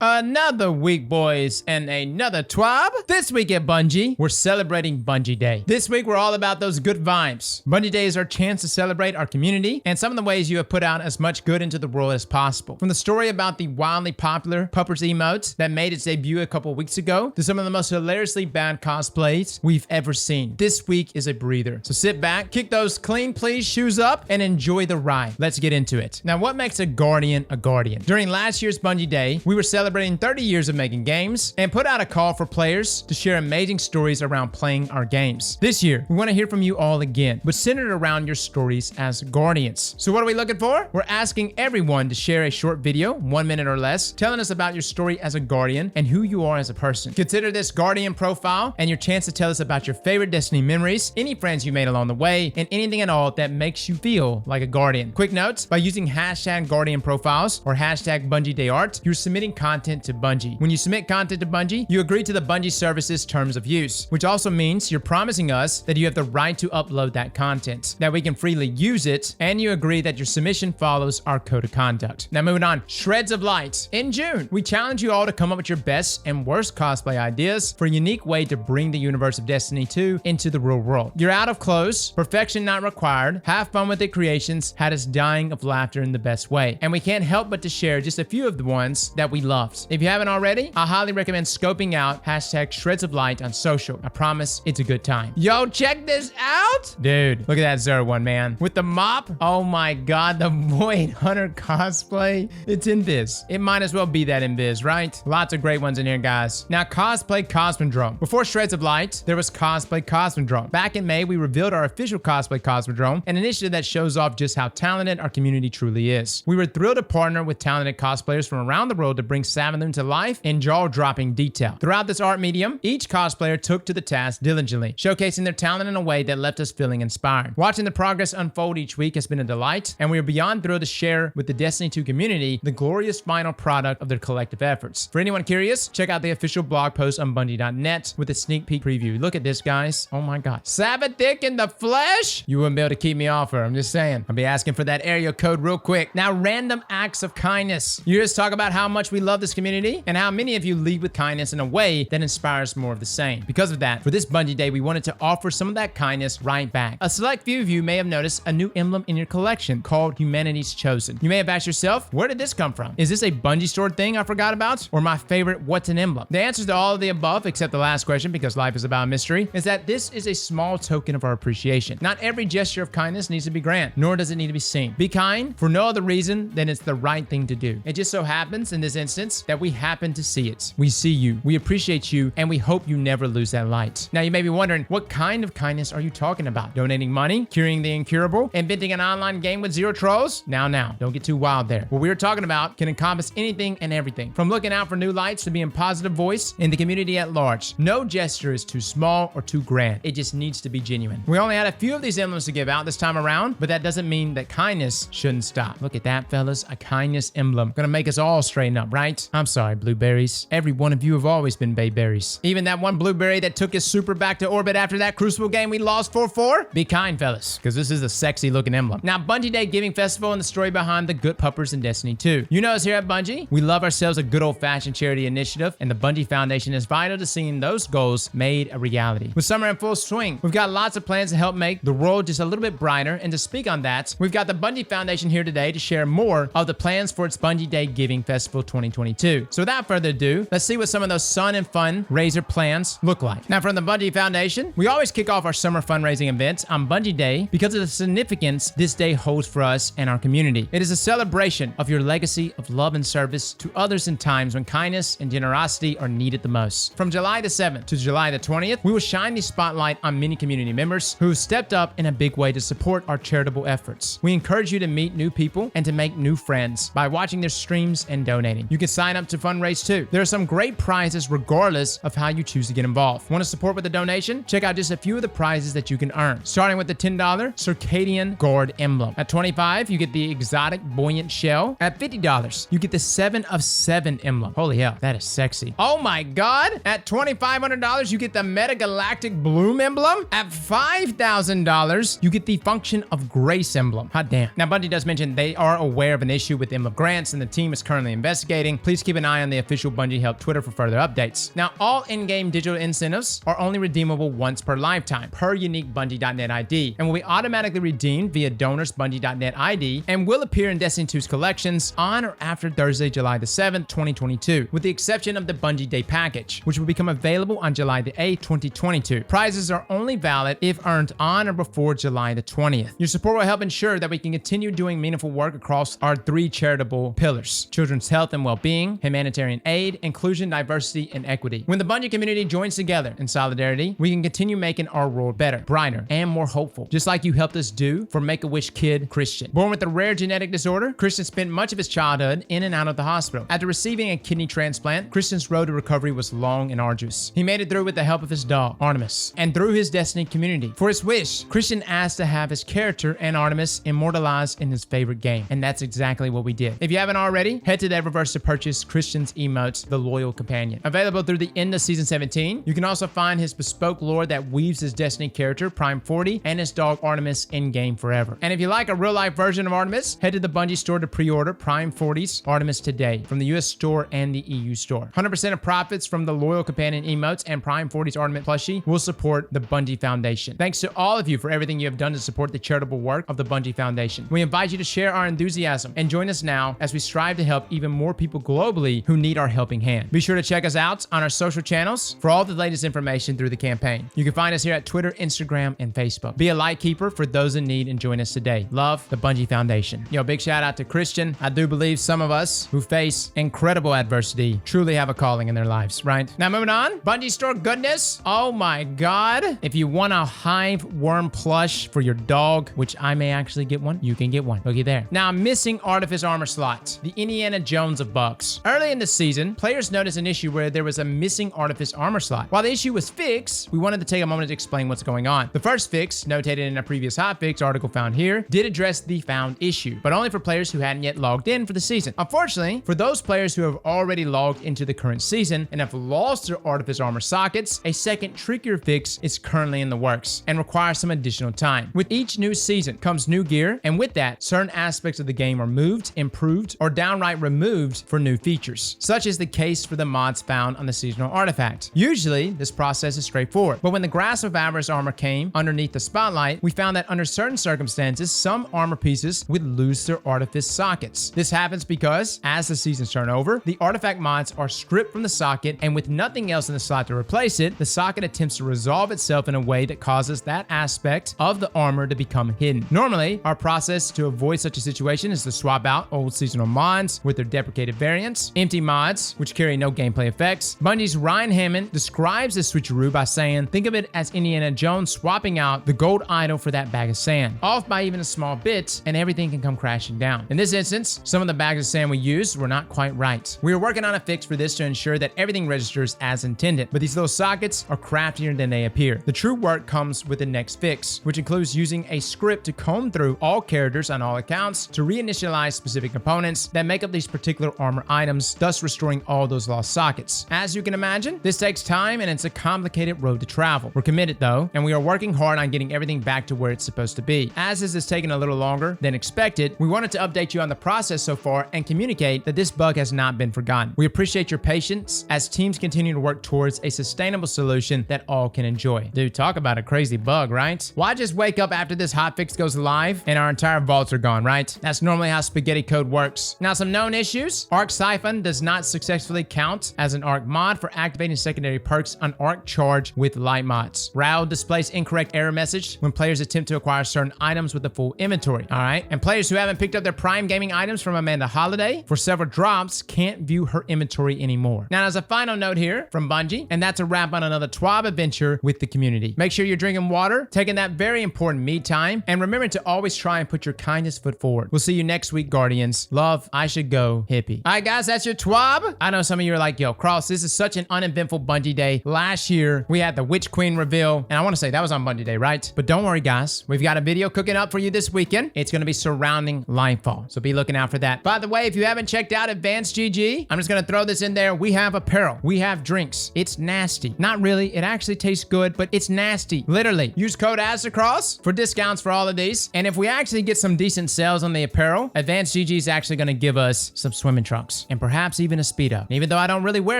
Another week, boys, and another TWAB. This week at Bungie, we're celebrating Bungie Day. This week, we're all about those good vibes. Bungie Day is our chance to celebrate our community and some of the ways you have put out as much good into the world as possible. From the story about the wildly popular Puppers emotes that made its debut a couple weeks ago to some of the most hilariously bad cosplays we've ever seen. This week is a breather. So sit back, kick those clean please shoes up, and enjoy the ride. Let's get into it. Now, what makes a Guardian a Guardian? During last year's Bungie Day, we were celebrating 30 years of making games and put out a call for players to share amazing stories around playing our games. This year, we want to hear from you all again, but centered around your stories as Guardians. So what are we looking for? We're asking everyone to share a short video, 1 minute or less, telling us about your story as a Guardian and who you are as a person. Consider this Guardian profile and your chance to tell us about your favorite Destiny memories, any friends you made along the way, and anything at all that makes you feel like a Guardian. Quick notes, by using hashtag Guardian profiles or hashtag Bungie Day Art, you're submitting content to Bungie. When you submit content to Bungie, you agree to the Bungie services terms of use, which also means you're promising us that you have the right to upload that content, that we can freely use it, and you agree that your submission follows our code of conduct. Now moving on, Shreds of Light. In June, we challenge you all to come up with your best and worst cosplay ideas for a unique way to bring the universe of Destiny 2 into the real world. You're out of clothes, perfection not required, have fun with it creations had us dying of laughter in the best way, and we can't help but to share just a few of the ones that we loved. If you haven't already, I highly recommend scoping out hashtag Shreds of Light on social. I promise it's a good time. Yo, check this out! Dude, look at that Zer one, man. With the mop, oh my god, the Void Hunter cosplay. It's in Viz. It might as well be that in Viz, right? Lots of great ones in here, guys. Now, Cosplay Cosmodrome. Before Shreds of Light, there was Cosplay Cosmodrome. Back in May, we revealed our official Cosplay Cosmodrome, an initiative that shows off just how talented our community truly is. We were thrilled to partner with talented cosplayers from around the world to bring Savin to life in jaw-dropping detail. Throughout this art medium, each cosplayer took to the task diligently, showcasing their talent in a way that left us feeling inspired. Watching the progress unfold each week has been a delight, and we are beyond thrilled to share with the Destiny 2 community the glorious final product of their collective efforts. For anyone curious, check out the official blog post on Bungie.net with a sneak peek preview. Look at this, guys. Oh my god. Sabbathic in the flesh? You wouldn't be able to keep me off her. I'm just saying. I'll be asking for that area code real quick. Now, random acts of kindness. You just talk about how much we love this community and how many of you lead with kindness in a way that inspires more of the same. Because of that, for this Bungie Day, we wanted to offer some of that kindness right back. A select few of you may have noticed a new emblem in your collection called Humanity's Chosen. You may have asked yourself, where did this come from? Is this a Bungie stored thing I forgot about? Or my favorite, what's an emblem? The answers to all of the above, except the last question, because life is about mystery, is that this is a small token of our appreciation. Not every gesture of kindness needs to be grand, nor does it need to be seen. Be kind for no other reason than it's the right thing to do. It just so happens in this instance that we happen to see it. We see you, we appreciate you, and we hope you never lose that light. Now you may be wondering, what kind of kindness are you talking about? Donating money, curing the incurable, inventing an online game with zero trolls? Now, don't get too wild there. What we're talking about can encompass anything and everything, from looking out for new lights to being positive voice in the community at large. No gesture is too small or too grand. It just needs to be genuine. We only had a few of these emblems to give out this time around, but that doesn't mean that kindness shouldn't stop. Look at that, fellas, a kindness emblem. Gonna make us all straighten up, right? I'm sorry, blueberries. Every one of you have always been bayberries. Even that one blueberry that took his super back to orbit after that Crucible game we lost 4-4? Be kind, fellas, because this is a sexy looking emblem. Now, Bungie Day Giving Festival and the story behind the good puppers in Destiny 2. You know us here at Bungie. We love ourselves a good old-fashioned charity initiative, and the Bungie Foundation is vital to seeing those goals made a reality. With summer in full swing, we've got lots of plans to help make the world just a little bit brighter, and to speak on that, we've got the Bungie Foundation here today to share more of the plans for its Bungie Day Giving Festival 2022. So without further ado, let's see what some of those sun and fun raiser plans look like. Now, from the Bungie Foundation, we always kick off our summer fundraising events on Bungie Day because of the significance this day holds for us and our community. It is a celebration of your legacy of love and service to others in times when kindness and generosity are needed the most. From July the 7th to July the 20th, we will shine the spotlight on many community members who have stepped up in a big way to support our charitable efforts. We encourage you to meet new people and to make new friends by watching their streams and donating. You can sign up to fundraise too. There are some great prizes regardless of how you choose to get involved. Want to support with a donation? Check out just a few of the prizes that you can earn. Starting with the $10 Circadian Guard emblem. At $25, you get the exotic buoyant shell. At $50, you get the 7 of 7 emblem. Holy hell, that is sexy. Oh my god! At $2,500, you get the Meta Galactic Bloom emblem. At $5,000, you get the Function of Grace emblem. Hot damn. Now, Bungie does mention they are aware of an issue with emblem grants and the team is currently investigating. Please please keep an eye on the official Bungie Help Twitter for further updates. Now, all in-game digital incentives are only redeemable once per lifetime, per unique Bungie.net ID, and will be automatically redeemed via donors Bungie.net ID and will appear in Destiny 2's collections on or after Thursday, July the 7th, 2022, with the exception of the Bungie Day package, which will become available on July the 8th, 2022. Prizes are only valid if earned on or before July the 20th. Your support will help ensure that we can continue doing meaningful work across our 3 charitable pillars: children's health and well-being, humanitarian aid, inclusion, diversity, and equity. When the Bungie community joins together in solidarity, we can continue making our world better, brighter, and more hopeful, just like you helped us do for Make-A-Wish kid Christian. Born with a rare genetic disorder, Christian spent much of his childhood in and out of the hospital. After receiving a kidney transplant, Christian's road to recovery was long and arduous. He made it through with the help of his dog, Artifice, and through his Destiny community. For his wish, Christian asked to have his character and Artifice immortalized in his favorite game, and that's exactly what we did. If you haven't already, head to the Eververse to purchase Christian's emotes, The Loyal Companion. Available through the end of Season 17, you can also find his bespoke lore that weaves his Destiny character, Prime 40, and his dog Artemis in-game forever. And if you like a real-life version of Artemis, head to the Bungie store to pre-order Prime 40's Artemis today from the US store and the EU store. 100% of profits from the Loyal Companion emotes and Prime 40's Artemis plushie will support the Bungie Foundation. Thanks to all of you for everything you have done to support the charitable work of the Bungie Foundation. We invite you to share our enthusiasm and join us now as we strive to help even more people globally who need our helping hand. Be sure to check us out on our social channels for all the latest information through the campaign. You can find us here at Twitter, Instagram, and Facebook. Be a light keeper for those in need and join us today. Love, the Bungie Foundation. Yo, big shout out to Christian. I do believe some of us who face incredible adversity truly have a calling in their lives, right? Now moving on, Bungie store goodness. Oh my God. If you want a hive worm plush for your dog, which I may actually get one, you can get one. Looky there. Now, missing Artifice armor slots, the Indiana Jones of bugs. Early in the season, players noticed an issue where there was a missing Artifice armor slot. While the issue was fixed, we wanted to take a moment to explain what's going on. The first fix, notated in a previous hotfix article found here, did address the found issue, but only for players who hadn't yet logged in for the season. Unfortunately, for those players who have already logged into the current season and have lost their Artifice armor sockets, a second trickier fix is currently in the works and requires some additional time. With each new season comes new gear, and with that, certain aspects of the game are moved, improved, or downright removed for new features, such as the case for the mods found on the seasonal artifact. Usually, this process is straightforward, but when the Grasp of Avarice armor came underneath the spotlight, we found that under certain circumstances, some armor pieces would lose their Artifice sockets. This happens because, as the seasons turn over, the artifact mods are stripped from the socket, and with nothing else in the slot to replace it, the socket attempts to resolve itself in a way that causes that aspect of the armor to become hidden. Normally, our process to avoid such a situation is to swap out old seasonal mods with their deprecated variants, empty mods, which carry no gameplay effects. Bungie's Ryan Hammond describes this switcheroo by saying, think of it as Indiana Jones swapping out the gold idol for that bag of sand. Off by even a small bit, and everything can come crashing down. In this instance, some of the bags of sand we used were not quite right. We are working on a fix for this to ensure that everything registers as intended, but these little sockets are craftier than they appear. The true work comes with the next fix, which includes using a script to comb through all characters on all accounts to reinitialize specific components that make up these particular armor items, thus restoring all those lost sockets. As you can imagine, this takes time and it's a complicated road to travel. We're committed though, and we are working hard on getting everything back to where it's supposed to be. As this is taking a little longer than expected, we wanted to update you on the process so far and communicate that this bug has not been forgotten. We appreciate your patience as teams continue to work towards a sustainable solution that all can enjoy. Dude, talk about a crazy bug, right? Why just wake up after this hotfix goes live and our entire vaults are gone, right? That's normally how spaghetti code works. Now, some known issues. Arc Siphon does not successfully count as an Arc mod for activating secondary perks on Arc Charge with light mods. RAL displays incorrect error message when players attempt to acquire certain items with a full inventory, all right? And players who haven't picked up their Prime Gaming items from Amanda Holiday for several drops can't view her inventory anymore. Now, as a final note here from Bungie, and that's a wrap on another TWAB adventure with the community. Make sure you're drinking water, taking that very important me time, and remember to always try and put your kindest foot forward. We'll see you next week, Guardians. Love, I should go hippie. All right, guys, that's your TWAB. I know some of you are like, yo, Cross, this is such an uneventful Bungie day. Last year, we had the Witch Queen reveal, and I want to say that was on Bungie day, right? But don't worry, guys. We've got a video cooking up for you this weekend. It's going to be surrounding Lightfall, so be looking out for that. By the way, if you haven't checked out Advanced GG, I'm just going to throw this in there. We have apparel. We have drinks. It's nasty. Not really. It actually tastes good, but it's nasty. Literally. Use code Aztecross for discounts for all of these. And if we actually get some decent sales on the apparel, Advanced GG is actually going to give us some swimming trunks. shorts, and perhaps even a Speedo. And even though I don't really wear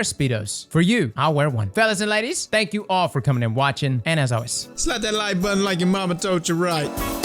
Speedos, for you, I'll wear one. Fellas and ladies, thank you all for coming and watching, and as always, Slap that like button like your mama told you right.